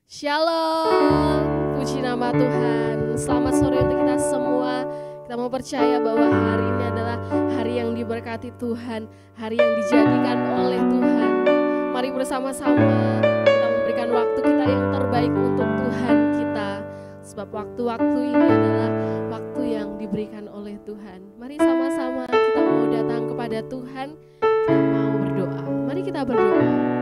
Shalom, puji nama Tuhan. Selamat sore untuk kita semua. Kita mau percaya bahwa hari ini adalah hari yang diberkati Tuhan, hari yang dijadikan oleh Tuhan. Mari bersama-sama kita memberikan waktu kita yang terbaik untuk Tuhan kita. Sebab waktu-waktu ini adalah waktu yang diberikan oleh Tuhan. Mari sama-sama kita mau datang kepada Tuhan, kita mau berdoa. Mari kita berdoa.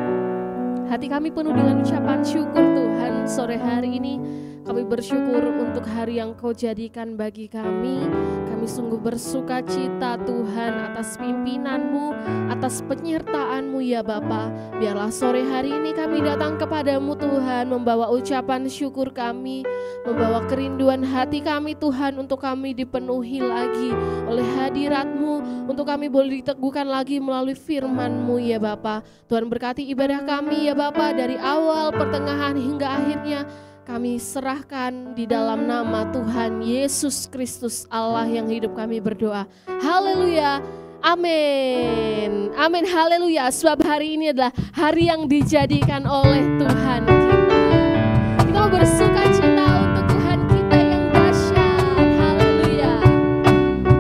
Hati kami penuh dengan ucapan syukur Tuhan. Sore hari ini kami bersyukur untuk hari yang Kau jadikan bagi kami. Kami sungguh bersuka cita Tuhan atas pimpinan-Mu, atas penyertaan-Mu ya Bapa. Biarlah sore hari ini kami datang kepadamu Tuhan, membawa ucapan syukur kami, membawa kerinduan hati kami Tuhan, untuk kami dipenuhi lagi oleh hadirat-Mu, untuk kami boleh diteguhkan lagi melalui firman-Mu ya Bapa. Tuhan berkati ibadah kami ya Bapa, dari awal, pertengahan hingga akhirnya. Kami serahkan di dalam nama Tuhan Yesus Kristus Allah yang hidup, kami berdoa. Haleluya. Amin. Amin. Haleluya. Sebab hari ini adalah hari yang dijadikan oleh Tuhan kita. Kita mau bersuka cita untuk Tuhan kita yang dahsyat. Haleluya. Hari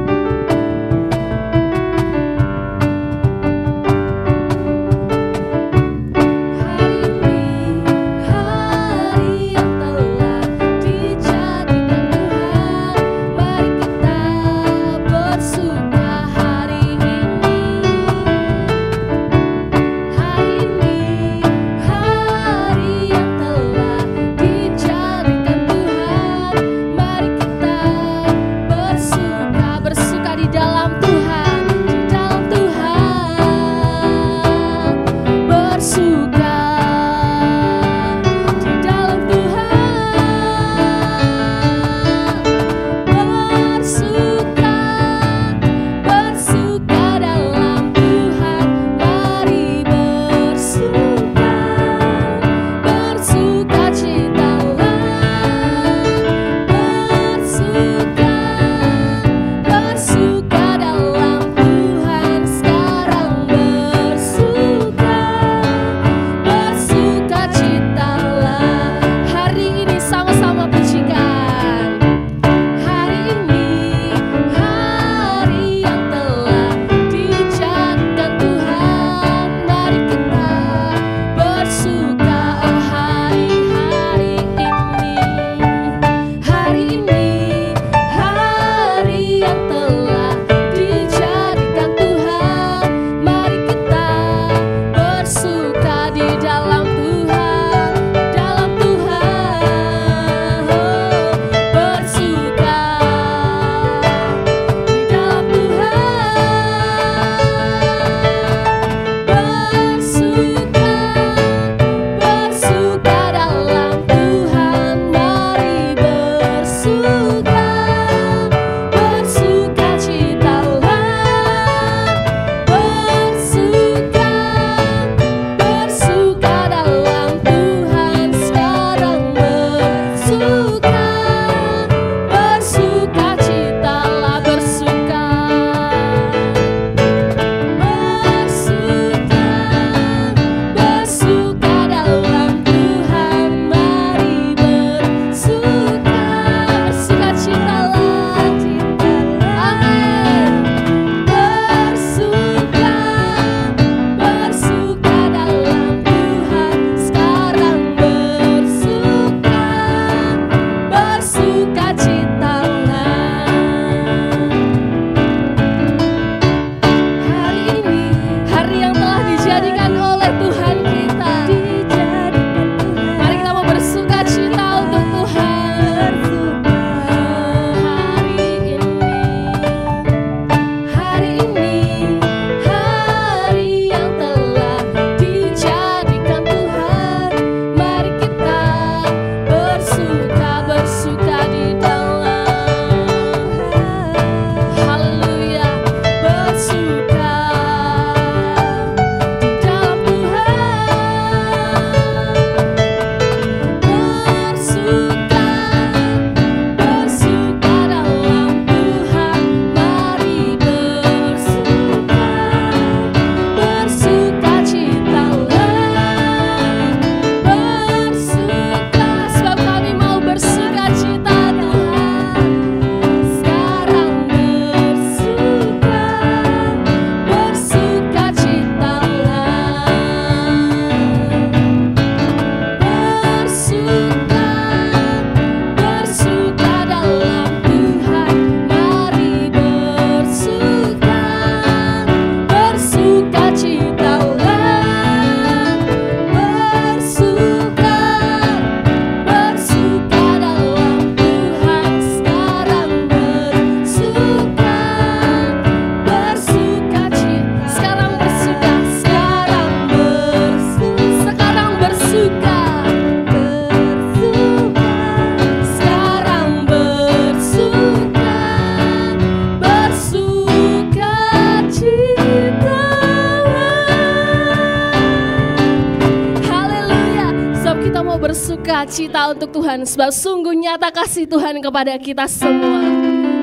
sukacita untuk Tuhan, sebab sungguh nyata kasih Tuhan kepada kita semua.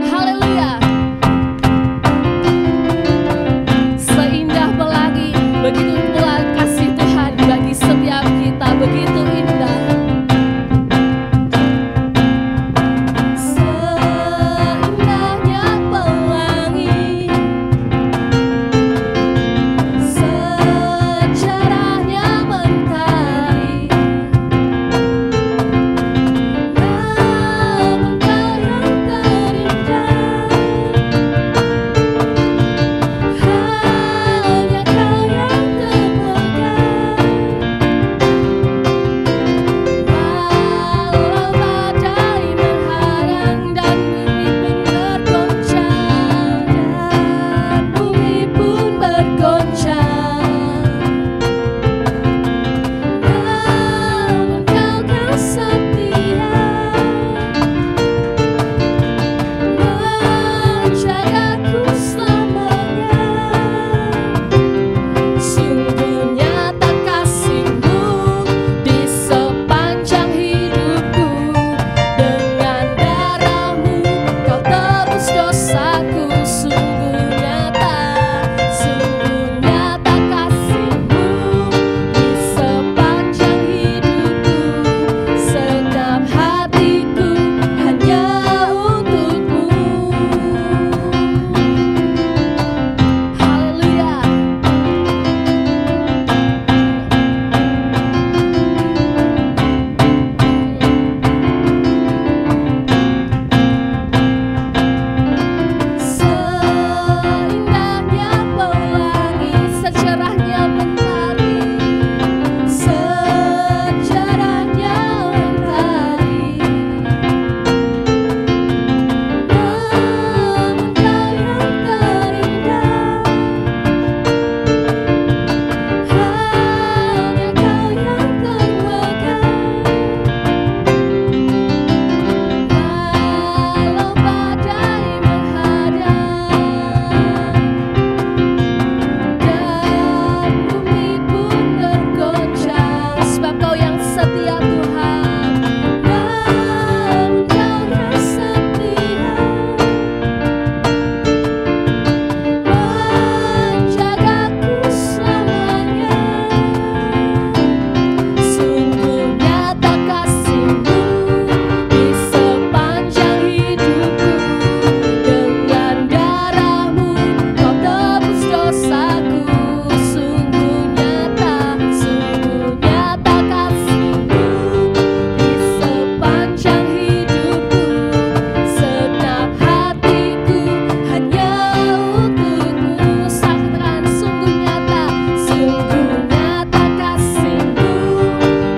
Haleluya. Seindah pelangi, begitu pula kasih Tuhan bagi setiap kita, begitu indah. Seindahnya pelangi, secerahnya mentari, namun Kau yang terindah, hanya Kau yang termegah. Walau badai menghadang dan bumi pun bergoncang, namun Kau kan setia menjagaku selamanya. Sungguh nyata kasih-Mu di sepanjang hidupku, dengan darah-Mu Kau tebus dosaku. Sungguh nyata kasih-Mu di sepanjang hidupku, segenap hatiku hanya untuk-Mu. Haleluya. Seindahnya pelangi, secerahnya mentari, secerahnya mentari, namun Kau yang terindah, hanya Kau yang termegah. Walau badai menghadang dan bumi pun bergoncang, sebab Kau yang setia Tuhan, namun Kau yang setia menjagaku selamanya. Sungguh nyata kasih-Mu di sepanjang hidupku, dengan darah-Mu Kau tebus dosaku. Sungguh nyata kasih-Mu di sepanjang hidupku, segenap hatiku hanya untuk-Mu. Katakan sungguh nyata kasih-Mu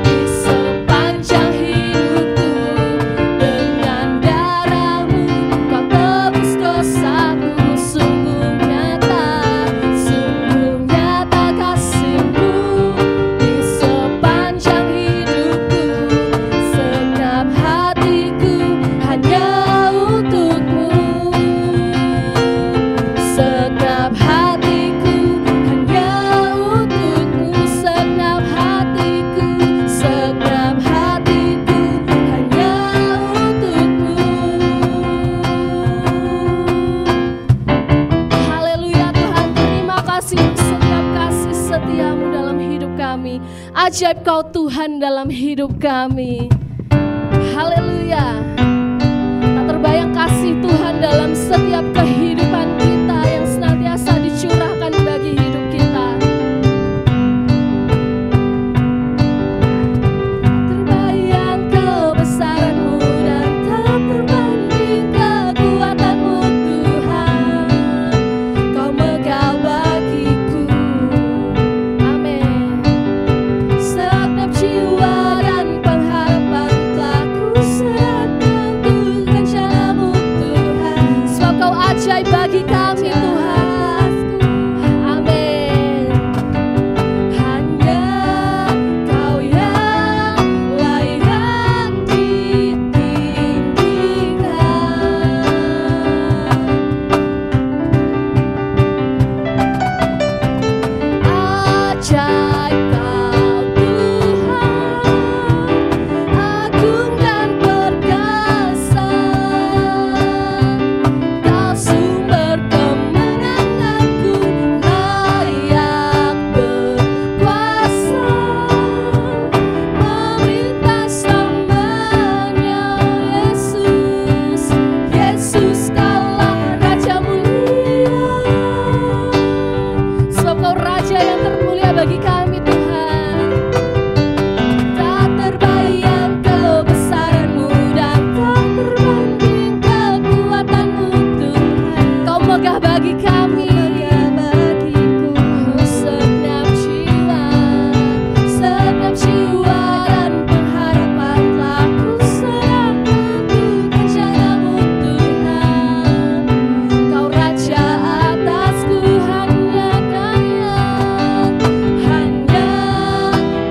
di sepanjang hidupku, dengan darah-Mu Kau tebus dosaku. Sungguh nyata kasih-Mu di sepanjang hidupku, segenap hatiku hanya untuk-Mu. Segenap hatiku hanya untuk-Mu. Segenap hatiku hanya untuk-Mu. Haleluya Tuhan, terima kasih untuk setiap kasih setia-Mu dalam hidup kami. Ajaib Kau Tuhan dalam hidup kami. Haleluya. Tak terbayang kasih Tuhan dalam setiap kehidupan kita yang senantiasa dicurahkan bagi hidup kita. Terbayang kebesaran-Mu dan tak terbanding kekuatan-Mu Tuhan. Kau megah bagiku. Amin. Segenap jiwa dan pengharapan telah ku serahkan, Tuhan jalamu Tuhan. Sebab Kau ajaib Raja yang termulia bagi kami Tuhan. Tak terbayang kebesaran-Mu dan tak terbanding kekuatan-Mu Tuhan. Kau megah bagi kami, segenap jiwa dan pengharapan telah kuserahkan untuk rencana-Mu Tuhan. Kau Raja atasku, hanya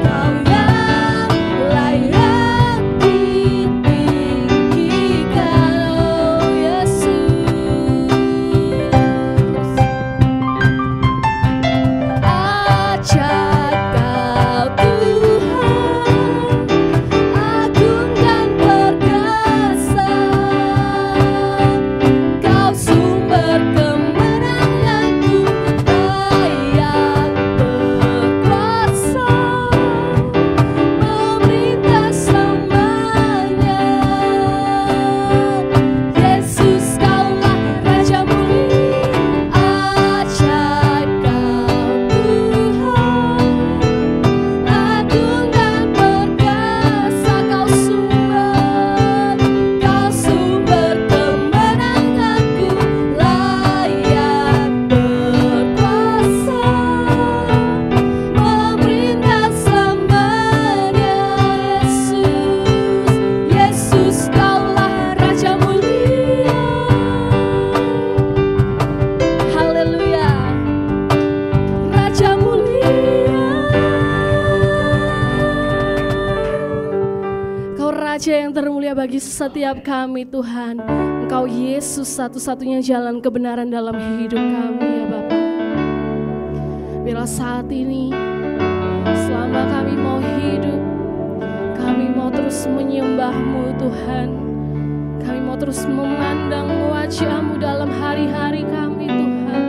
Kau yang layak ditinggikan, oh Yesus. Ajaib Kau Tuhan, agung dan perkasa. Kau sumber kemenanganku, layak berkuasa, memerintah selamanya. Yesus Kaulah Raja mulia, ajaib Kau Tuhan, agung dan perkasa. Kau sumber kemenanganku, layak berkuasa, memerintah selamanya. Yesus Kaulah Raja mulia. Haleluya, Raja mulia. Kau Raja yang termulia bagi setiap kami Tuhan. Engkau Yesus satu-satunya jalan kebenaran dalam hidup kami ya Bapa. Bila saat ini selama kami mau hidup, kami mau terus menyembah-Mu Tuhan. Kami mau terus memandang wajah-Mu dalam hari-hari kami Tuhan.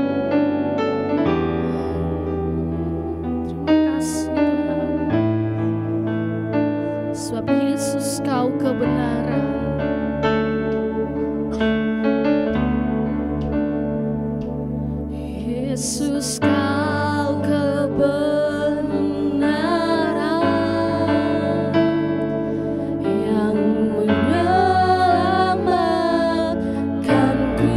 Terima kasih Tuhan. Sebab Yesus Kau kebenaran. Yesus Kau kebenaran yang menyelamatkanku.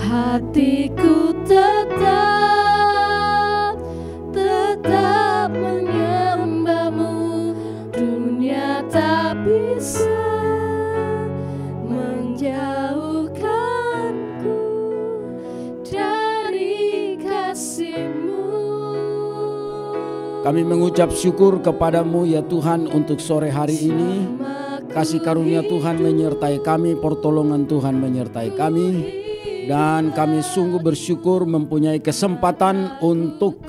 hatiku tetap menyembah-Mu. Dunia tak bisa menjauhkanku dari kasih-Mu. Kami mengucap syukur kepada-Mu ya Tuhan untuk sore hari ini. Kasih karunia Tuhan menyertai kami, pertolongan Tuhan menyertai kami. Dan kami sungguh bersyukur mempunyai kesempatan untuk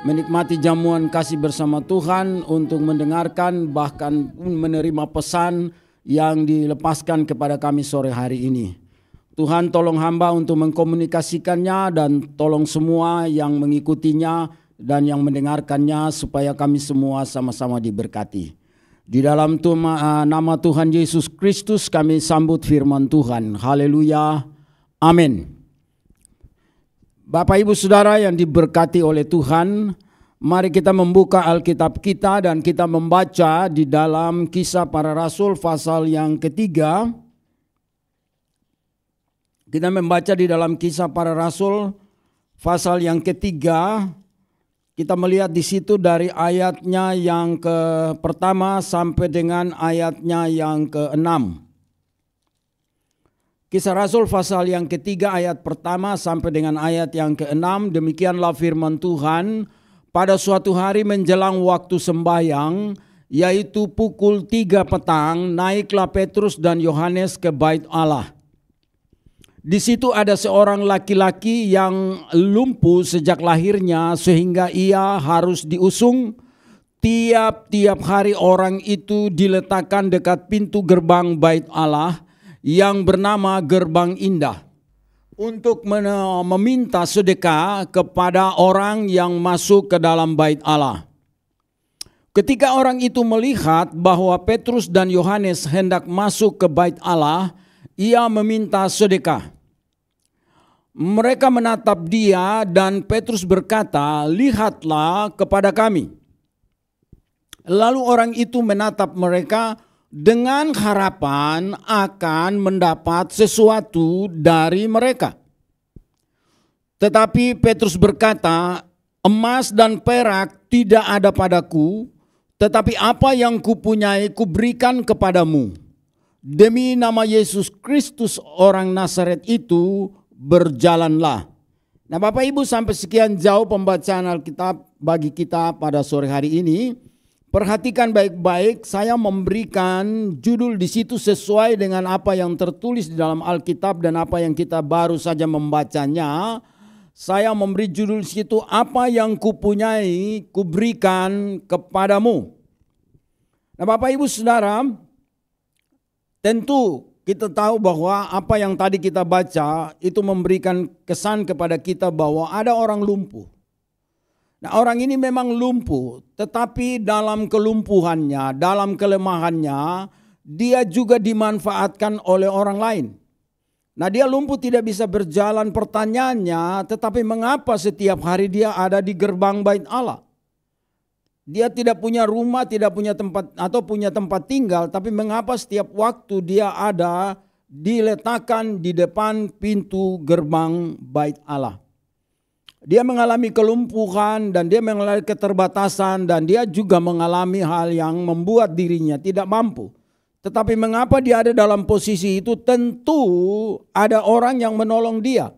menikmati jamuan kasih bersama Tuhan, untuk mendengarkan bahkan menerima pesan yang dilepaskan kepada kami sore hari ini. Tuhan tolong hamba untuk mengkomunikasikannya dan tolong semua yang mengikutinya dan yang mendengarkannya supaya kami semua sama-sama diberkati. Di dalam nama Tuhan Yesus Kristus kami sambut firman Tuhan. Haleluya. Amin. Bapak Ibu Saudara yang diberkati oleh Tuhan, mari kita membuka Alkitab kita dan kita membaca di dalam Kisah Para Rasul pasal yang ketiga. Kita membaca di dalam Kisah Para Rasul pasal yang ketiga. Kita melihat di situ dari ayatnya yang pertama sampai dengan ayatnya yang ke-6. Kisah Rasul pasal yang ketiga ayat pertama sampai dengan ayat yang ke-6. Demikianlah firman Tuhan. Pada suatu hari menjelang waktu sembahyang, yaitu pukul 3 petang, naiklah Petrus dan Yohanes ke bait Allah. Di situ ada seorang laki-laki yang lumpuh sejak lahirnya sehingga ia harus diusung. Tiap-tiap hari orang itu diletakkan dekat pintu gerbang bait Allah yang bernama Gerbang Indah untuk meminta sedekah kepada orang yang masuk ke dalam bait Allah. Ketika orang itu melihat bahwa Petrus dan Yohanes hendak masuk ke bait Allah, ia meminta sedekah. Mereka menatap dia dan Petrus berkata, "Lihatlah kepada kami." Lalu orang itu menatap mereka dengan harapan akan mendapat sesuatu dari mereka. Tetapi Petrus berkata, "Emas dan perak tidak ada padaku, tetapi apa yang kupunyai kuberikan kepadamu. Demi nama Yesus Kristus orang Nazaret itu, berjalanlah." Nah Bapak Ibu, sampai sekian jauh pembacaan Alkitab bagi kita pada sore hari ini. Perhatikan baik-baik, saya memberikan judul di situ sesuai dengan apa yang tertulis di dalam Alkitab dan apa yang kita baru saja membacanya. Saya memberi judul di situ, "Apa yang kupunyai kuberikan kepadamu." Nah Bapak Ibu Saudara, tentu kita tahu bahwa apa yang tadi kita baca itu memberikan kesan kepada kita bahwa ada orang lumpuh. Nah orang ini memang lumpuh, tetapi dalam kelumpuhannya, dalam kelemahannya, dia juga dimanfaatkan oleh orang lain. Nah dia lumpuh tidak bisa berjalan, pertanyaannya, tetapi mengapa setiap hari dia ada di gerbang bait Allah? Dia tidak punya rumah, tidak punya tempat atau punya tempat tinggal, tapi mengapa setiap waktu dia ada diletakkan di depan pintu gerbang bait Allah? Dia mengalami kelumpuhan dan dia mengalami keterbatasan dan dia juga mengalami hal yang membuat dirinya tidak mampu. Tetapi mengapa dia ada dalam posisi itu? Tentu ada orang yang menolong dia.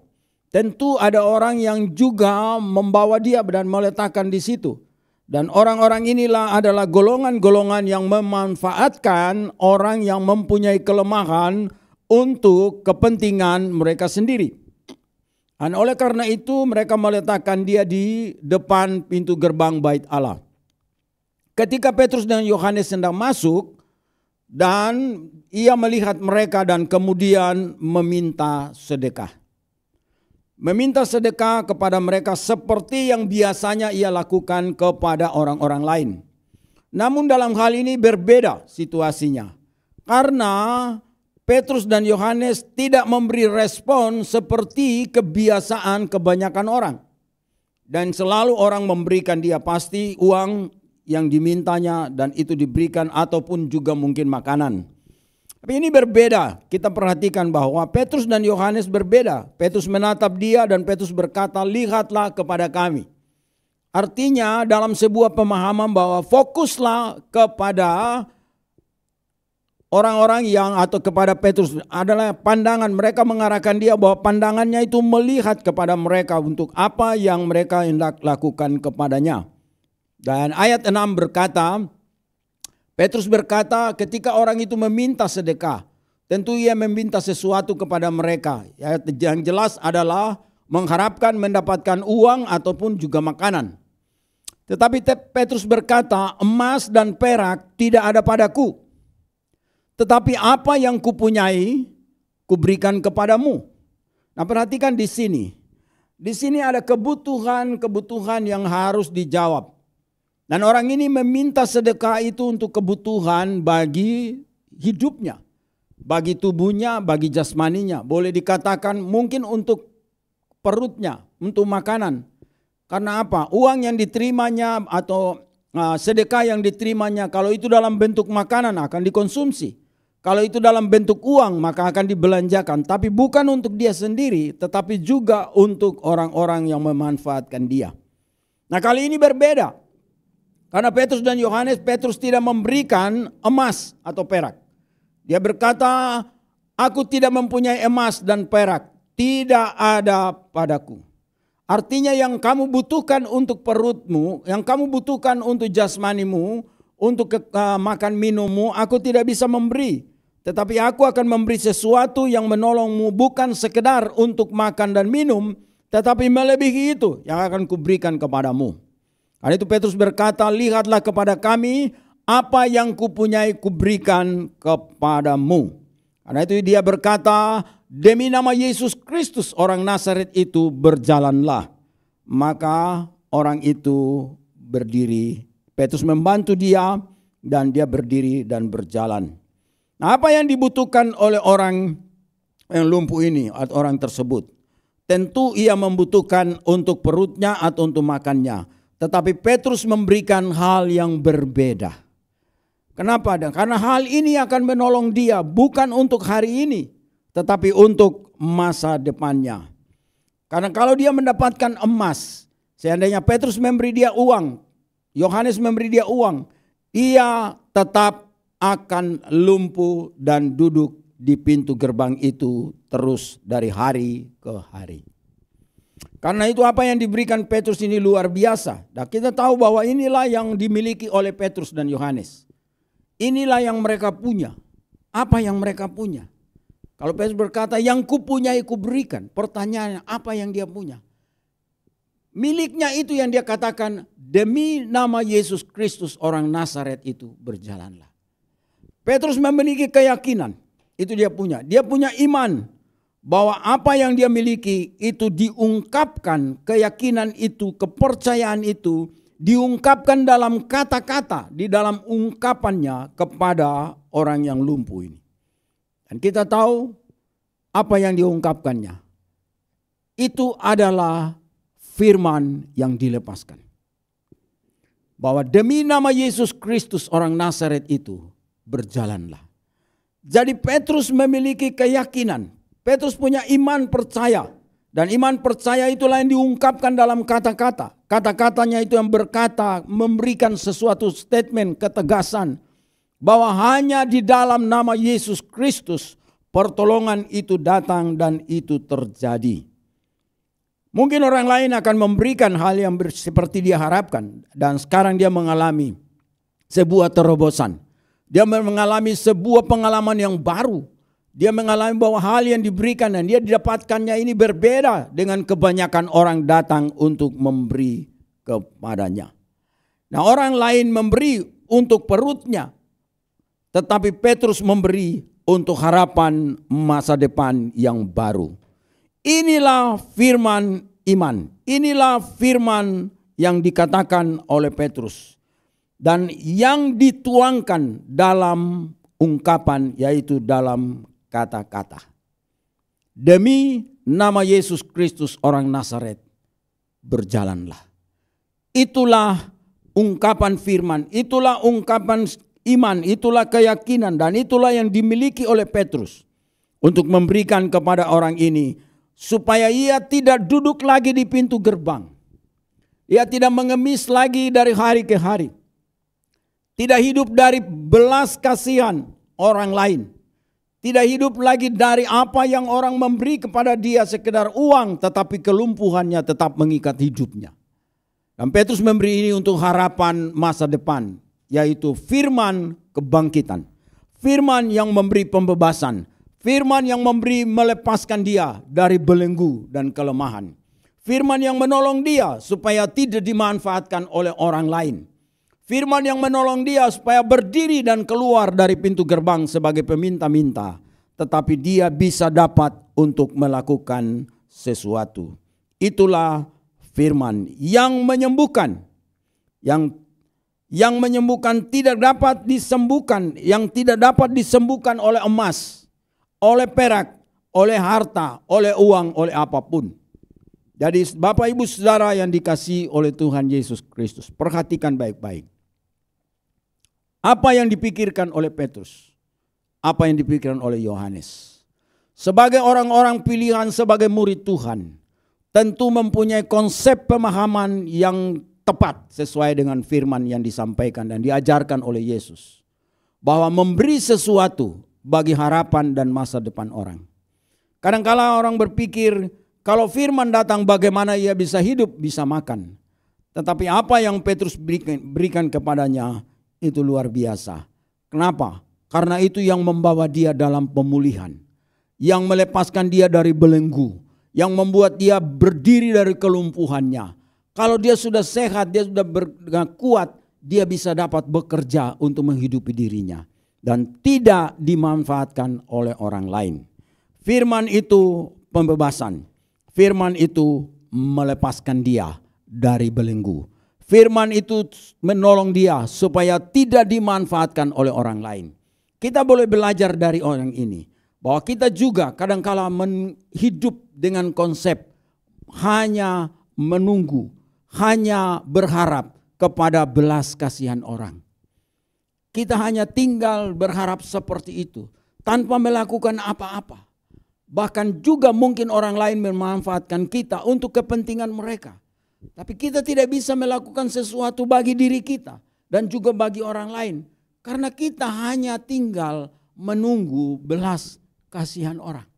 Tentu ada orang yang juga membawa dia dan meletakkan di situ. Dan orang-orang inilah adalah golongan-golongan yang memanfaatkan orang yang mempunyai kelemahan untuk kepentingan mereka sendiri. Dan oleh karena itu mereka meletakkan dia di depan pintu gerbang bait Allah. Ketika Petrus dan Yohanes sedang masuk dan ia melihat mereka dan kemudian meminta sedekah. Meminta sedekah kepada mereka seperti yang biasanya ia lakukan kepada orang-orang lain. Namun dalam hal ini berbeda situasinya. Karena Petrus dan Yohanes tidak memberi respon seperti kebiasaan kebanyakan orang. Dan selalu orang memberikan dia pasti uang yang dimintanya dan itu diberikan ataupun juga mungkin makanan. Tapi ini berbeda. Kita perhatikan bahwa Petrus dan Yohanes berbeda. Petrus menatap dia dan Petrus berkata, lihatlah kepada kami. Artinya dalam sebuah pemahaman bahwa fokuslah kepada orang-orang yang atau kepada Petrus adalah pandangan. Mereka mengarahkan dia bahwa pandangannya itu melihat kepada mereka untuk apa yang mereka hendak lakukan kepadanya. Dan ayat 6 berkata, Petrus berkata ketika orang itu meminta sedekah, tentu ia meminta sesuatu kepada mereka. Yang jelas adalah mengharapkan mendapatkan uang ataupun juga makanan. Tetapi Petrus berkata, emas dan perak tidak ada padaku. Tetapi apa yang kupunyai, kuberikan kepadamu. Nah, perhatikan di sini. Di sini ada kebutuhan-kebutuhan yang harus dijawab. Dan orang ini meminta sedekah itu untuk kebutuhan bagi hidupnya, bagi tubuhnya, bagi jasmaninya. Boleh dikatakan mungkin untuk perutnya, untuk makanan. Karena apa? Uang yang diterimanya atau sedekah yang diterimanya, kalau itu dalam bentuk makanan akan dikonsumsi. Kalau itu dalam bentuk uang maka akan dibelanjakan. Tapi bukan untuk dia sendiri, tetapi juga untuk orang-orang yang memanfaatkan dia. Nah, kali ini berbeda. Karena Petrus dan Yohanes, Petrus tidak memberikan emas atau perak. Dia berkata, aku tidak mempunyai emas dan perak, tidak ada padaku. Artinya yang kamu butuhkan untuk perutmu, yang kamu butuhkan untuk jasmanimu, untuk makan minummu, aku tidak bisa memberi. Tetapi aku akan memberi sesuatu yang menolongmu bukan sekedar untuk makan dan minum, tetapi melebihi itu yang akan kuberikan kepadamu. Karena itu Petrus berkata, lihatlah kepada kami, apa yang kupunyai kuberikan kepadamu. Karena itu dia berkata, demi nama Yesus Kristus orang Nazaret itu berjalanlah. Maka orang itu berdiri. Petrus membantu dia dan dia berdiri dan berjalan. Nah, apa yang dibutuhkan oleh orang yang lumpuh ini atau orang tersebut? Tentu ia membutuhkan untuk perutnya atau untuk makannya. Tetapi Petrus memberikan hal yang berbeda. Kenapa? Karena hal ini akan menolong dia bukan untuk hari ini, tetapi untuk masa depannya. Karena kalau dia mendapatkan emas, seandainya Petrus memberi dia uang, Yohanes memberi dia uang, ia tetap akan lumpuh dan duduk di pintu gerbang itu terus dari hari ke hari. Karena itu apa yang diberikan Petrus ini luar biasa. Dan kita tahu bahwa inilah yang dimiliki oleh Petrus dan Yohanes. Inilah yang mereka punya. Apa yang mereka punya? Kalau Petrus berkata, yang kupunyai kuberikan. Pertanyaannya, apa yang dia punya? Miliknya itu yang dia katakan, demi nama Yesus Kristus orang Nazaret itu berjalanlah. Petrus memiliki keyakinan. Itu dia punya. Dia punya iman. Bahwa apa yang dia miliki itu diungkapkan, keyakinan itu, kepercayaan itu diungkapkan dalam kata-kata, di dalam ungkapannya kepada orang yang lumpuh ini. Dan kita tahu apa yang diungkapkannya. Itu adalah firman yang dilepaskan. Bahwa demi nama Yesus Kristus orang Nazaret itu berjalanlah. Jadi Petrus memiliki keyakinan. Petrus punya iman percaya. Dan iman percaya itulah yang diungkapkan dalam kata-kata. Kata-katanya itu yang berkata, memberikan sesuatu statement, ketegasan. Bahwa hanya di dalam nama Yesus Kristus pertolongan itu datang dan itu terjadi. Mungkin orang lain akan memberikan hal yang seperti dia harapkan. Dan sekarang dia mengalami sebuah terobosan. Dia mengalami sebuah pengalaman yang baru. Dia mengalami bahwa hal yang diberikan dan dia didapatkannya ini berbeda dengan kebanyakan orang datang untuk memberi kepadanya. Nah, orang lain memberi untuk perutnya, tetapi Petrus memberi untuk harapan masa depan yang baru. Inilah firman iman. Inilah firman yang dikatakan oleh Petrus. Dan yang dituangkan dalam ungkapan yaitu dalam kata-kata. Demi nama Yesus Kristus orang Nazaret, berjalanlah. Itulah ungkapan firman, itulah ungkapan iman, itulah keyakinan, dan itulah yang dimiliki oleh Petrus untuk memberikan kepada orang ini supaya ia tidak duduk lagi di pintu gerbang. Ia tidak mengemis lagi dari hari ke hari. Tidak hidup dari belas kasihan orang lain. Tidak hidup lagi dari apa yang orang memberi kepada dia sekedar uang, tetapi kelumpuhannya tetap mengikat hidupnya. Dan Petrus memberi ini untuk harapan masa depan, yaitu firman kebangkitan. Firman yang memberi pembebasan. Firman yang memberi melepaskan dia dari belenggu dan kelemahan. Firman yang menolong dia supaya tidak dimanfaatkan oleh orang lain. Firman yang menolong dia supaya berdiri dan keluar dari pintu gerbang sebagai peminta-minta. Tetapi dia bisa dapat untuk melakukan sesuatu. Itulah firman yang menyembuhkan. Yang menyembuhkan tidak dapat disembuhkan. Yang tidak dapat disembuhkan oleh emas, oleh perak, oleh harta, oleh uang, oleh apapun. Jadi Bapak Ibu Saudara yang dikasihi oleh Tuhan Yesus Kristus, perhatikan baik-baik. Apa yang dipikirkan oleh Petrus? Apa yang dipikirkan oleh Yohanes? Sebagai orang-orang pilihan sebagai murid Tuhan, tentu mempunyai konsep pemahaman yang tepat sesuai dengan firman yang disampaikan dan diajarkan oleh Yesus. Bahwa memberi sesuatu bagi harapan dan masa depan orang. Kadang-kala orang berpikir, kalau firman datang bagaimana ia bisa hidup, bisa makan. Tetapi apa yang Petrus berikan kepadanya itu luar biasa. Kenapa? Karena itu yang membawa dia dalam pemulihan. Yang melepaskan dia dari belenggu. Yang membuat dia berdiri dari kelumpuhannya. Kalau dia sudah sehat, dia sudah kuat, dia bisa dapat bekerja untuk menghidupi dirinya. Dan tidak dimanfaatkan oleh orang lain. Firman itu pembebasan. Firman itu melepaskan dia dari belenggu. Firman itu menolong dia supaya tidak dimanfaatkan oleh orang lain. Kita boleh belajar dari orang ini. Bahwa kita juga kadangkala hidup dengan konsep hanya menunggu. Hanya berharap kepada belas kasihan orang. Kita hanya tinggal berharap seperti itu. Tanpa melakukan apa-apa. Bahkan juga mungkin orang lain memanfaatkan kita untuk kepentingan mereka. Tapi kita tidak bisa melakukan sesuatu bagi diri kita. Dan juga bagi orang lain. Karena kita hanya tinggal menunggu belas kasihan orang.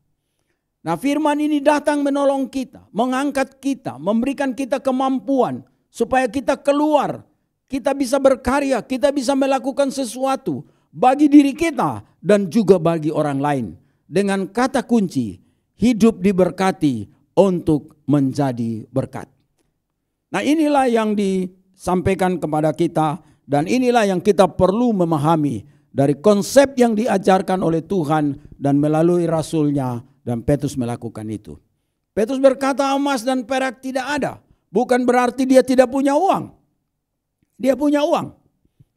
Nah, firman ini datang menolong kita. Mengangkat kita. Memberikan kita kemampuan. Supaya kita keluar. Kita bisa berkarya. Kita bisa melakukan sesuatu. Bagi diri kita. Dan juga bagi orang lain. Dengan kata kunci, hidup diberkati untuk menjadi berkat. Nah, inilah yang disampaikan kepada kita dan inilah yang kita perlu memahami dari konsep yang diajarkan oleh Tuhan dan melalui rasulnya, dan Petrus melakukan itu. Petrus berkata emas dan perak tidak ada. Bukan berarti dia tidak punya uang. Dia punya uang.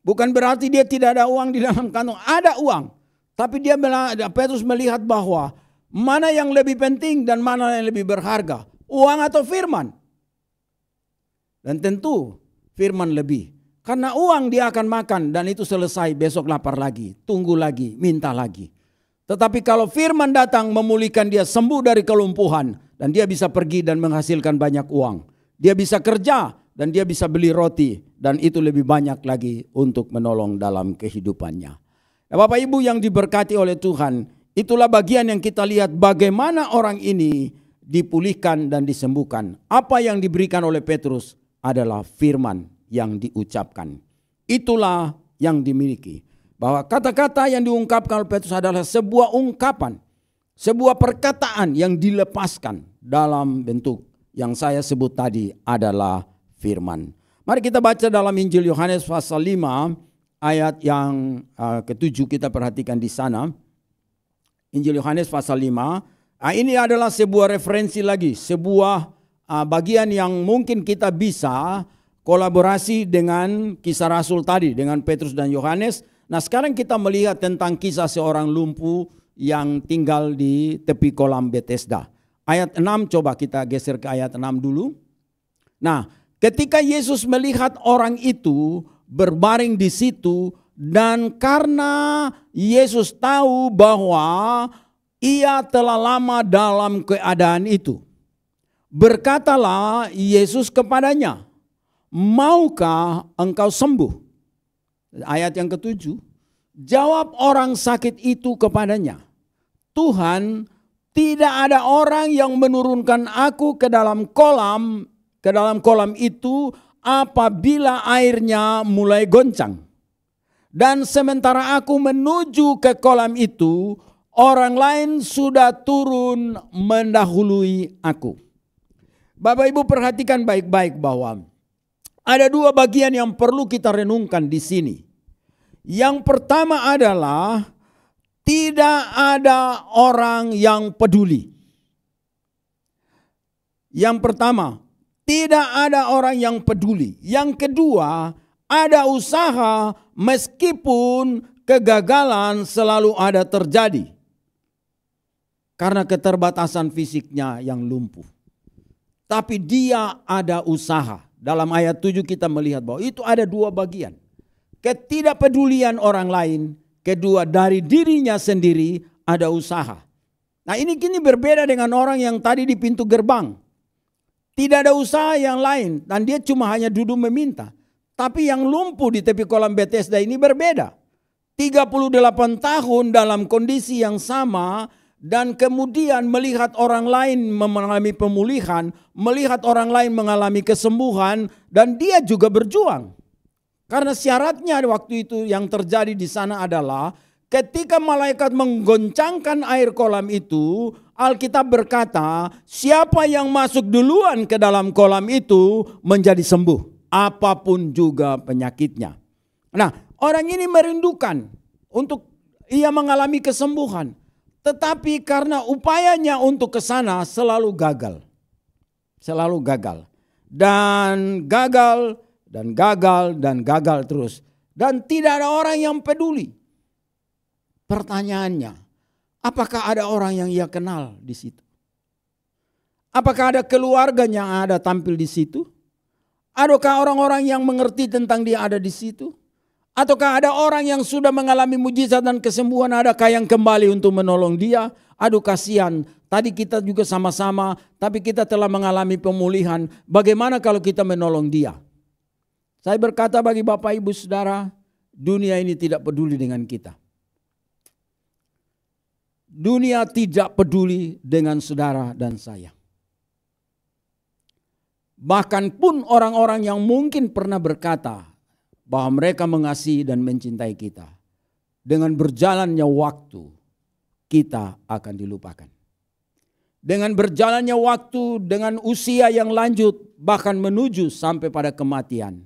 Bukan berarti dia tidak ada uang di dalam kantong. Ada uang. Tapi Petrus melihat bahwa mana yang lebih penting dan mana yang lebih berharga. Uang atau firman. Dan tentu firman lebih. Karena uang dia akan makan dan itu selesai, besok lapar lagi. Tunggu lagi, minta lagi. Tetapi kalau firman datang memulihkan dia sembuh dari kelumpuhan. Dan dia bisa pergi dan menghasilkan banyak uang. Dia bisa kerja dan dia bisa beli roti. Dan itu lebih banyak lagi untuk menolong dalam kehidupannya. Nah, Bapak Ibu yang diberkati oleh Tuhan, itulah bagian yang kita lihat bagaimana orang ini dipulihkan dan disembuhkan. Apa yang diberikan oleh Petrus adalah firman yang diucapkan. Itulah yang dimiliki. Bahwa kata-kata yang diungkapkan oleh Petrus adalah sebuah ungkapan, sebuah perkataan yang dilepaskan dalam bentuk yang saya sebut tadi adalah firman. Mari kita baca dalam Injil Yohanes pasal 5. Ayat yang ke-7 kita perhatikan di sana. Injil Yohanes pasal 5. Ini adalah sebuah referensi lagi. Sebuah bagian yang mungkin kita bisa kolaborasi dengan kisah Rasul tadi. Dengan Petrus dan Yohanes. Nah, sekarang kita melihat tentang kisah seorang lumpuh yang tinggal di tepi kolam Bethesda. Ayat 6 coba kita geser ke ayat 6 dulu. Nah, ketika Yesus melihat orang itu berbaring di situ Dan karena Yesus tahu bahwa ia telah lama dalam keadaan itu, berkatalah Yesus kepadanya, maukah engkau sembuh? Ayat yang ke-7, jawab orang sakit itu kepadanya, Tuhan, tidak ada orang yang menurunkan aku ke dalam kolam itu apabila airnya mulai goncang. Dan sementara aku menuju ke kolam itu, orang lain sudah turun mendahului aku. Bapak Ibu perhatikan baik-baik bahwa ada dua bagian yang perlu kita renungkan di sini. Yang pertama adalah tidak ada orang yang peduli. Yang pertama, tidak ada orang yang peduli. Yang kedua, ada usaha meskipun kegagalan selalu ada terjadi. Karena keterbatasan fisiknya yang lumpuh. Tapi dia ada usaha. Dalam ayat 7 kita melihat bahwa itu ada dua bagian. Ketidakpedulian orang lain. Kedua, dari dirinya sendiri ada usaha. Nah ini kini berbeda dengan orang yang tadi di pintu gerbang. Tidak ada usaha yang lain. Dan dia cuma hanya duduk meminta. Tapi yang lumpuh di tepi kolam Bethesda ini berbeda. 38 tahun dalam kondisi yang sama. Dan kemudian melihat orang lain mengalami pemulihan. Melihat orang lain mengalami kesembuhan. Dan dia juga berjuang. Karena syaratnya waktu itu yang terjadi di sana adalah ketika malaikat menggoncangkan air kolam itu, Alkitab berkata, siapa yang masuk duluan ke dalam kolam itu menjadi sembuh, apapun juga penyakitnya. Nah, orang ini merindukan untuk ia mengalami kesembuhan, tetapi karena upayanya untuk ke sana selalu gagal. Selalu gagal. Dan gagal terus. Dan tidak ada orang yang peduli. Pertanyaannya, apakah ada orang yang ia kenal di situ? Apakah ada keluarganya yang ada tampil di situ? Adakah orang-orang yang mengerti tentang dia ada di situ? Ataukah ada orang yang sudah mengalami mujizat dan kesembuhan, adakah yang kembali untuk menolong dia? Aduh kasihan, tadi kita juga sama-sama, tapi kita telah mengalami pemulihan. Bagaimana kalau kita menolong dia? Saya berkata bagi Bapak Ibu Saudara, dunia ini tidak peduli dengan kita. Dunia tidak peduli dengan saudara dan saya. Bahkan pun orang-orang yang mungkin pernah berkata bahwa mereka mengasihi dan mencintai kita. Dengan berjalannya waktu, kita akan dilupakan. Dengan berjalannya waktu, dengan usia yang lanjut, bahkan menuju sampai pada kematian,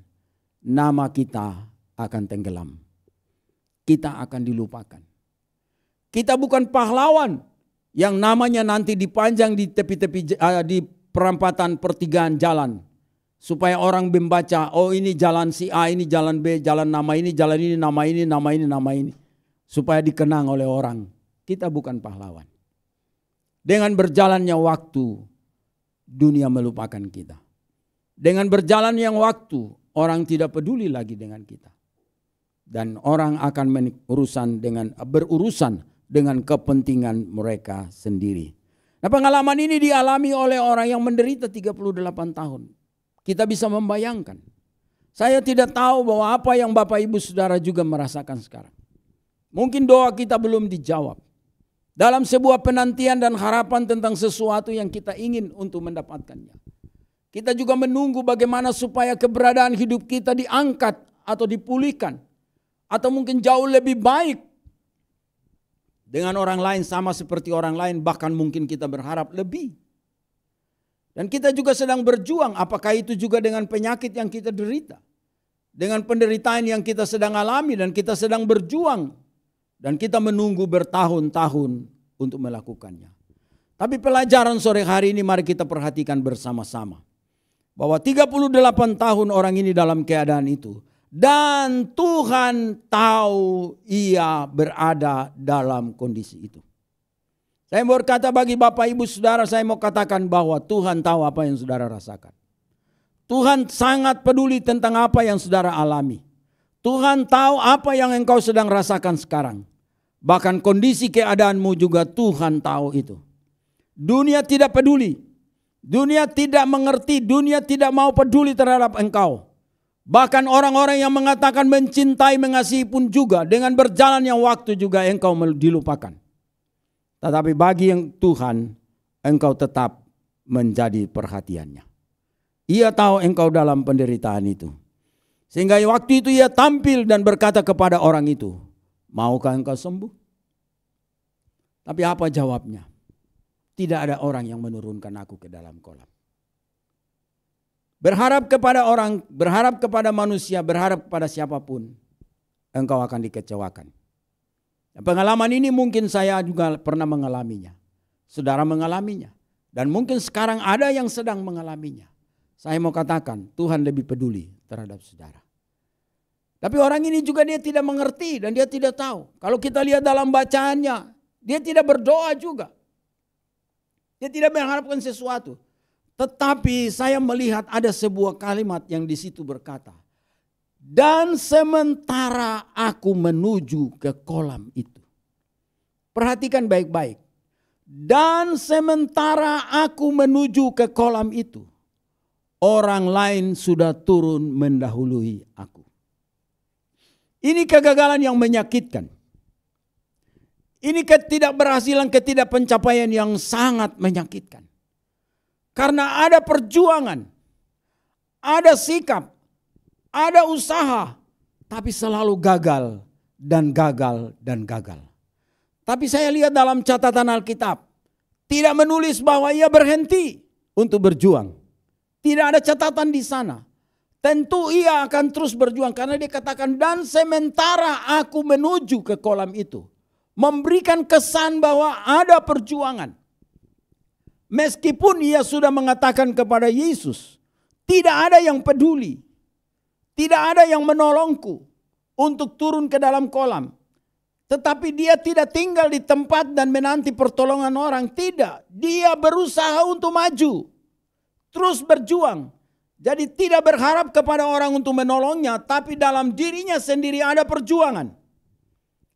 nama kita akan tenggelam. Kita akan dilupakan. Kita bukan pahlawan yang namanya nanti dipajang di tepi-tepi di perampatan pertigaan jalan. Supaya orang membaca, oh ini jalan si A, ini jalan B, jalan nama ini, jalan ini, nama ini, nama ini, nama ini. Supaya dikenang oleh orang. Kita bukan pahlawan. Dengan berjalannya waktu, dunia melupakan kita. Dengan berjalannya waktu, orang tidak peduli lagi dengan kita. Dan orang akan berurusan dengan kepentingan mereka sendiri. Nah, pengalaman ini dialami oleh orang yang menderita 38 tahun. Kita bisa membayangkan. Saya tidak tahu bahwa apa yang Bapak Ibu Saudara juga merasakan sekarang. Mungkin doa kita belum dijawab. Dalam sebuah penantian dan harapan tentang sesuatu yang kita ingin untuk mendapatkannya. Kita juga menunggu bagaimana supaya keberadaan hidup kita diangkat atau dipulihkan. Atau mungkin jauh lebih baik dengan orang lain, sama seperti orang lain, bahkan mungkin kita berharap lebih. Dan kita juga sedang berjuang, apakah itu juga dengan penyakit yang kita derita. Dengan penderitaan yang kita sedang alami dan kita sedang berjuang. Dan kita menunggu bertahun-tahun untuk melakukannya. Tapi pelajaran sore hari ini mari kita perhatikan bersama-sama. Bahwa 38 tahun orang ini dalam keadaan itu. Dan Tuhan tahu ia berada dalam kondisi itu. Saya mau berkata bagi Bapak Ibu Saudara, saya mau katakan bahwa Tuhan tahu apa yang saudara rasakan. Tuhan sangat peduli tentang apa yang saudara alami. Tuhan tahu apa yang engkau sedang rasakan sekarang. Bahkan kondisi keadaanmu juga Tuhan tahu itu. Dunia tidak peduli. Dunia tidak mengerti. Dunia tidak mau peduli terhadap engkau. Bahkan orang-orang yang mengatakan mencintai, mengasihi pun juga dengan berjalannya waktu juga engkau dilupakan. Tetapi bagi yang Tuhan, engkau tetap menjadi perhatiannya. Ia tahu engkau dalam penderitaan itu. Sehingga waktu itu ia tampil dan berkata kepada orang itu, maukah engkau sembuh? Tapi apa jawabnya? Tidak ada orang yang menurunkan aku ke dalam kolam. Berharap kepada orang, berharap kepada manusia, berharap kepada siapapun, engkau akan dikecewakan. Pengalaman ini mungkin saya juga pernah mengalaminya. Saudara mengalaminya. Dan mungkin sekarang ada yang sedang mengalaminya. Saya mau katakan Tuhan lebih peduli terhadap saudara. Tapi orang ini juga dia tidak mengerti dan dia tidak tahu. Kalau kita lihat dalam bacaannya, dia tidak berdoa juga. Dia tidak mengharapkan sesuatu. Tetapi saya melihat ada sebuah kalimat yang di situ berkata, dan sementara aku menuju ke kolam itu. Perhatikan baik-baik. Dan sementara aku menuju ke kolam itu, orang lain sudah turun mendahului aku. Ini kegagalan yang menyakitkan. Ini ketidakberhasilan, ketidakpencapaian yang sangat menyakitkan. Karena ada perjuangan, ada sikap, ada usaha, tapi selalu gagal dan gagal dan gagal. Tapi saya lihat dalam catatan Alkitab, tidak menulis bahwa ia berhenti untuk berjuang. Tidak ada catatan di sana. Tentu ia akan terus berjuang karena dia katakan, dan sementara aku menuju ke kolam itu. Memberikan kesan bahwa ada perjuangan. Meskipun ia sudah mengatakan kepada Yesus, tidak ada yang peduli. Tidak ada yang menolongku untuk turun ke dalam kolam. Tetapi dia tidak tinggal di tempat dan menanti pertolongan orang. Tidak. Dia berusaha untuk maju. Terus berjuang. Jadi tidak berharap kepada orang untuk menolongnya. Tapi dalam dirinya sendiri ada perjuangan.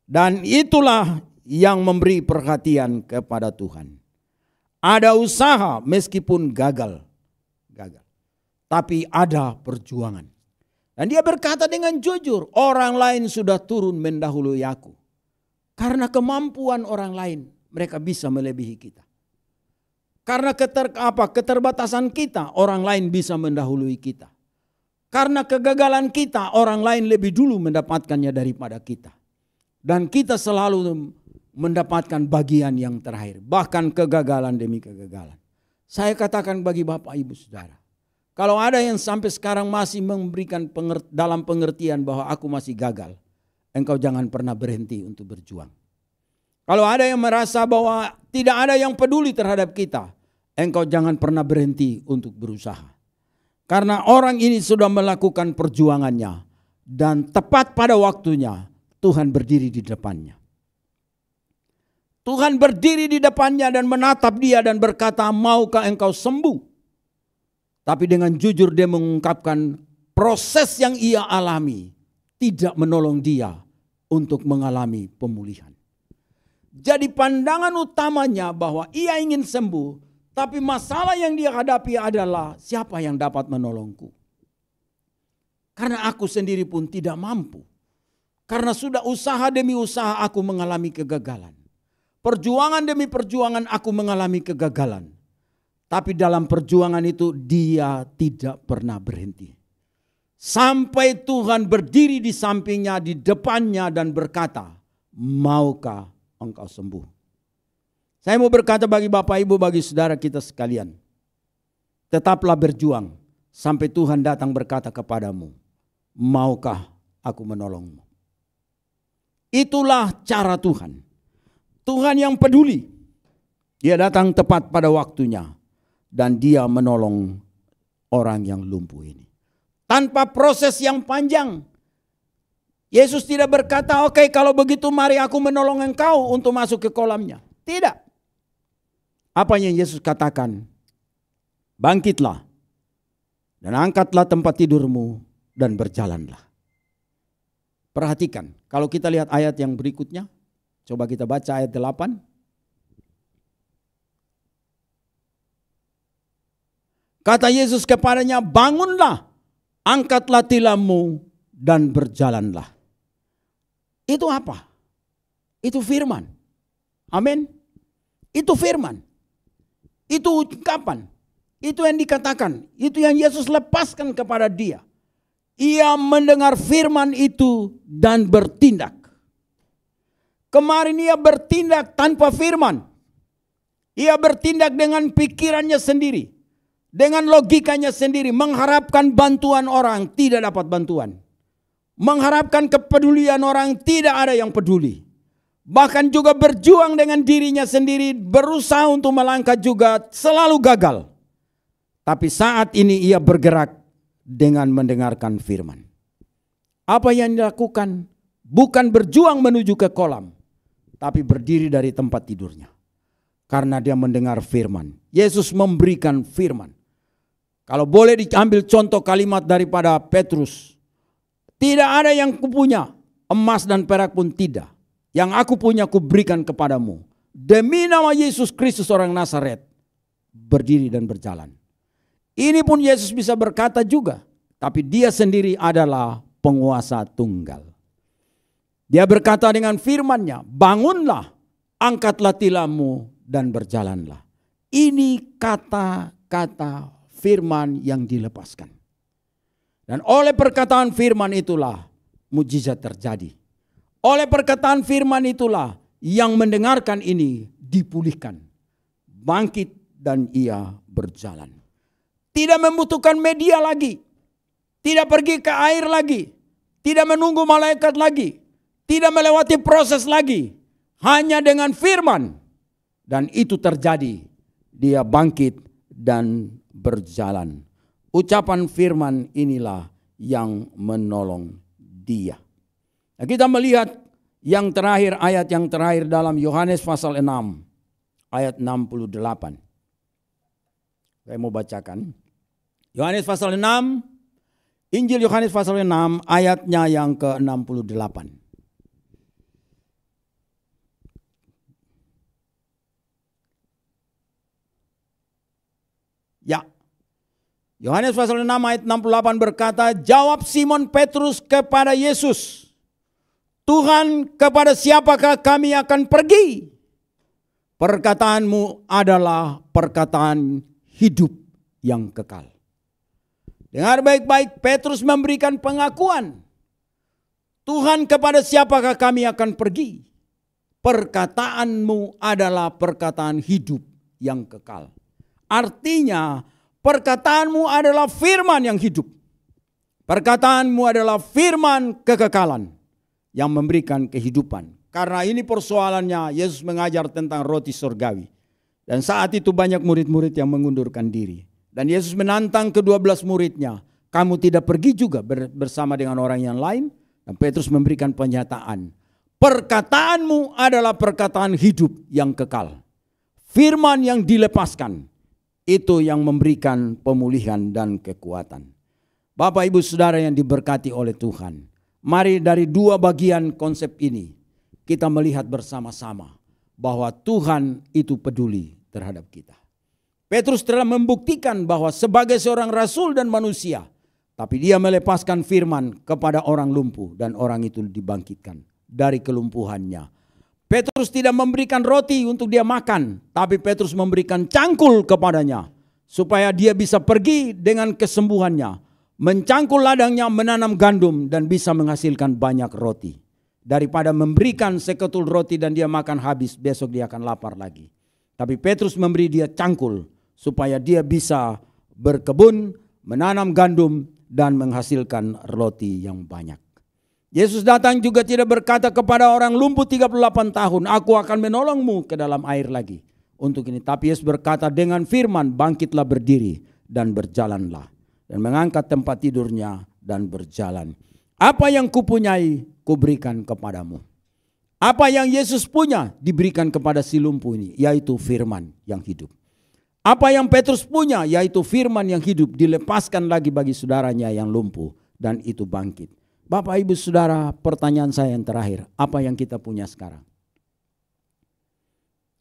Dan itulah yang memberi perhatian kepada Tuhan. Ada usaha meskipun gagal. Tapi ada perjuangan. Dan dia berkata dengan jujur, orang lain sudah turun mendahului aku. Karena kemampuan orang lain, mereka bisa melebihi kita. Karena keterbatasan kita, orang lain bisa mendahului kita. Karena kegagalan kita, orang lain lebih dulu mendapatkannya daripada kita. Dan kita selalu mendapatkan bagian yang terakhir. Bahkan kegagalan demi kegagalan. Saya katakan bagi Bapak Ibu Saudara. Kalau ada yang sampai sekarang masih memberikan dalam pengertian bahwa aku masih gagal. Engkau jangan pernah berhenti untuk berjuang. Kalau ada yang merasa bahwa tidak ada yang peduli terhadap kita. Engkau jangan pernah berhenti untuk berusaha. Karena orang ini sudah melakukan perjuangannya. Dan tepat pada waktunya Tuhan berdiri di depannya. Tuhan berdiri di depannya dan menatap dia dan berkata, maukah engkau sembuh? Tapi dengan jujur dia mengungkapkan proses yang ia alami tidak menolong dia untuk mengalami pemulihan. Jadi pandangan utamanya bahwa ia ingin sembuh, tapi masalah yang dia hadapi adalah siapa yang dapat menolongku? Karena aku sendiri pun tidak mampu. Karena sudah usaha demi usaha aku mengalami kegagalan. Perjuangan demi perjuangan aku mengalami kegagalan. Tapi dalam perjuangan itu dia tidak pernah berhenti. Sampai Tuhan berdiri di sampingnya, di depannya dan berkata, maukah engkau sembuh? Saya mau berkata bagi Bapak Ibu, bagi saudara kita sekalian. Tetaplah berjuang sampai Tuhan datang berkata kepadamu, maukah aku menolongmu? Itulah cara Tuhan. Tuhan yang peduli. Dia datang tepat pada waktunya. Dan dia menolong orang yang lumpuh ini. Tanpa proses yang panjang. Yesus tidak berkata, oke, kalau begitu mari aku menolong engkau untuk masuk ke kolamnya. Tidak. Apa yang Yesus katakan? Bangkitlah. Dan angkatlah tempat tidurmu dan berjalanlah. Perhatikan, kalau kita lihat ayat yang berikutnya, coba kita baca ayat 8. Kata Yesus kepadanya, bangunlah, angkatlah tilammu dan berjalanlah. Itu apa? Itu firman. Amin. Itu firman. Itu ungkapan. Itu yang dikatakan. Itu yang Yesus lepaskan kepada dia. Ia mendengar firman itu dan bertindak. Kemarin ia bertindak tanpa firman. Ia bertindak dengan pikirannya sendiri. Dengan logikanya sendiri. Mengharapkan bantuan orang, tidak dapat bantuan. Mengharapkan kepedulian orang, tidak ada yang peduli. Bahkan juga berjuang dengan dirinya sendiri. Berusaha untuk melangkah juga selalu gagal. Tapi saat ini ia bergerak dengan mendengarkan firman. Apa yang dilakukan? Bukan berjuang menuju ke kolam, tapi berdiri dari tempat tidurnya. Karena dia mendengar firman. Yesus memberikan firman. Kalau boleh diambil contoh kalimat daripada Petrus. Tidak ada yang kupunya, emas dan perak pun tidak. Yang aku punya kuberikan kepadamu. Demi nama Yesus Kristus orang Nazaret, berdiri dan berjalan. Ini pun Yesus bisa berkata juga. Tapi dia sendiri adalah penguasa tunggal. Dia berkata dengan firman-Nya, bangunlah, angkatlah tilammu dan berjalanlah. Ini kata-kata firman yang dilepaskan. Dan oleh perkataan firman itulah mujizat terjadi. Oleh perkataan firman itulah yang mendengarkan ini dipulihkan. Bangkit dan ia berjalan. Tidak membutuhkan media lagi. Tidak pergi ke air lagi. Tidak menunggu malaikat lagi. Tidak melewati proses lagi. Hanya dengan firman. Dan itu terjadi. Dia bangkit dan berjalan. Ucapan firman inilah yang menolong dia. Nah, kita melihat yang terakhir, ayat yang terakhir dalam Yohanes pasal 6. Ayat 68. Saya mau bacakan. Yohanes pasal 6, Injil Yohanes pasal 6 ayatnya yang ke-68. Ya. Yohanes pasal 6 ayat 68 berkata, jawab Simon Petrus kepada Yesus, Tuhan, kepada siapakah kami akan pergi? Perkataanmu adalah perkataan hidup yang kekal. Dengar baik-baik, Petrus memberikan pengakuan. Tuhan, kepada siapakah kami akan pergi? Perkataanmu adalah perkataan hidup yang kekal. Artinya, perkataanmu adalah firman yang hidup. Perkataanmu adalah firman kekekalan yang memberikan kehidupan. Karena ini persoalannya, Yesus mengajar tentang roti surgawi. Dan saat itu banyak murid-murid yang mengundurkan diri. Dan Yesus menantang ke-12 muridnya, kamu tidak pergi juga bersama dengan orang yang lain? Dan Petrus memberikan pernyataan, perkataanmu adalah perkataan hidup yang kekal. Firman yang dilepaskan, itu yang memberikan pemulihan dan kekuatan. Bapak, Ibu, Saudara yang diberkati oleh Tuhan, mari dari dua bagian konsep ini, kita melihat bersama-sama bahwa Tuhan itu peduli terhadap kita. Petrus telah membuktikan bahwa sebagai seorang rasul dan manusia, tapi dia melepaskan firman kepada orang lumpuh dan orang itu dibangkitkan dari kelumpuhannya. Petrus tidak memberikan roti untuk dia makan, tapi Petrus memberikan cangkul kepadanya supaya dia bisa pergi dengan kesembuhannya, mencangkul ladangnya, menanam gandum dan bisa menghasilkan banyak roti. Daripada memberikan seketul roti dan dia makan habis, besok dia akan lapar lagi. Tapi Petrus memberi dia cangkul supaya dia bisa berkebun, menanam gandum, dan menghasilkan roti yang banyak. Yesus datang juga tidak berkata kepada orang lumpuh 38 tahun, aku akan menolongmu ke dalam air lagi. Untuk ini, tapi Yesus berkata dengan firman, bangkitlah berdiri dan berjalanlah. Dan mengangkat tempat tidurnya dan berjalan. Apa yang kupunyai, kuberikan kepadamu. Apa yang Yesus punya, diberikan kepada si lumpuh ini, yaitu firman yang hidup. Apa yang Petrus punya, yaitu firman yang hidup, dilepaskan lagi bagi saudaranya yang lumpuh, dan itu bangkit. Bapak, Ibu, Saudara, pertanyaan saya yang terakhir, apa yang kita punya sekarang?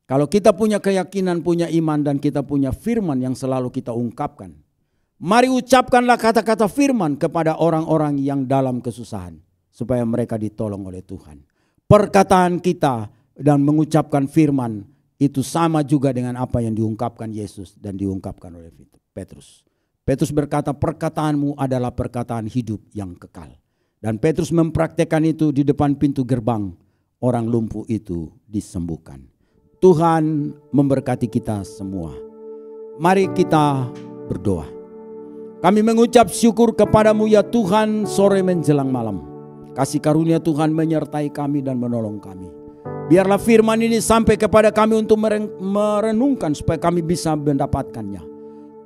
Kalau kita punya keyakinan, punya iman, dan kita punya firman yang selalu kita ungkapkan, mari ucapkanlah kata-kata firman kepada orang-orang yang dalam kesusahan, supaya mereka ditolong oleh Tuhan. Perkataan kita dan mengucapkan firman itu sama juga dengan apa yang diungkapkan Yesus dan diungkapkan oleh Petrus. Petrus berkata, perkataanmu adalah perkataan hidup yang kekal. Dan Petrus mempraktekkan itu di depan pintu gerbang. Orang lumpuh itu disembuhkan. Tuhan memberkati kita semua. Mari kita berdoa. Kami mengucap syukur kepadamu ya Tuhan, sore menjelang malam. Kasih karunia Tuhan menyertai kami dan menolong kami. Biarlah firman ini sampai kepada kami untuk merenungkan supaya kami bisa mendapatkannya.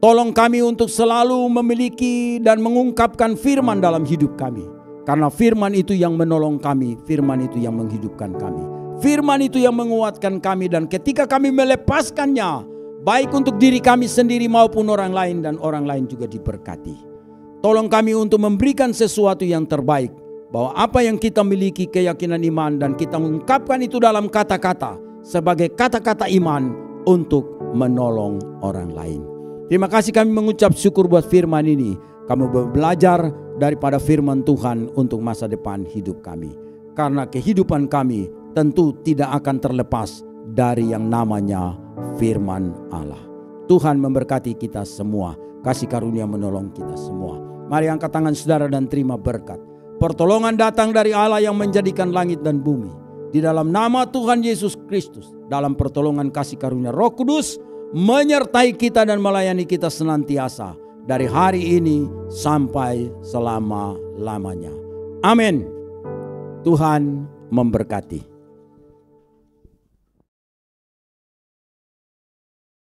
Tolong kami untuk selalu memiliki dan mengungkapkan firman dalam hidup kami. Karena firman itu yang menolong kami, firman itu yang menghidupkan kami. Firman itu yang menguatkan kami, dan ketika kami melepaskannya, baik untuk diri kami sendiri maupun orang lain, dan orang lain juga diberkati. Tolong kami untuk memberikan sesuatu yang terbaik, bahwa apa yang kita miliki, keyakinan iman, dan kita mengungkapkan itu dalam kata-kata, sebagai kata-kata iman untuk menolong orang lain. Terima kasih, kami mengucap syukur buat firman ini. Kami belajar daripada firman Tuhan untuk masa depan hidup kami. Karena kehidupan kami tentu tidak akan terlepas dari yang namanya firman Allah. Tuhan memberkati kita semua. Kasih karunia menolong kita semua. Mari angkat tangan saudara dan terima berkat. Pertolongan datang dari Allah yang menjadikan langit dan bumi. Di dalam nama Tuhan Yesus Kristus, dalam pertolongan kasih karunia Roh Kudus, menyertai kita dan melayani kita senantiasa. Dari hari ini sampai selama-lamanya. Amin. Tuhan memberkati.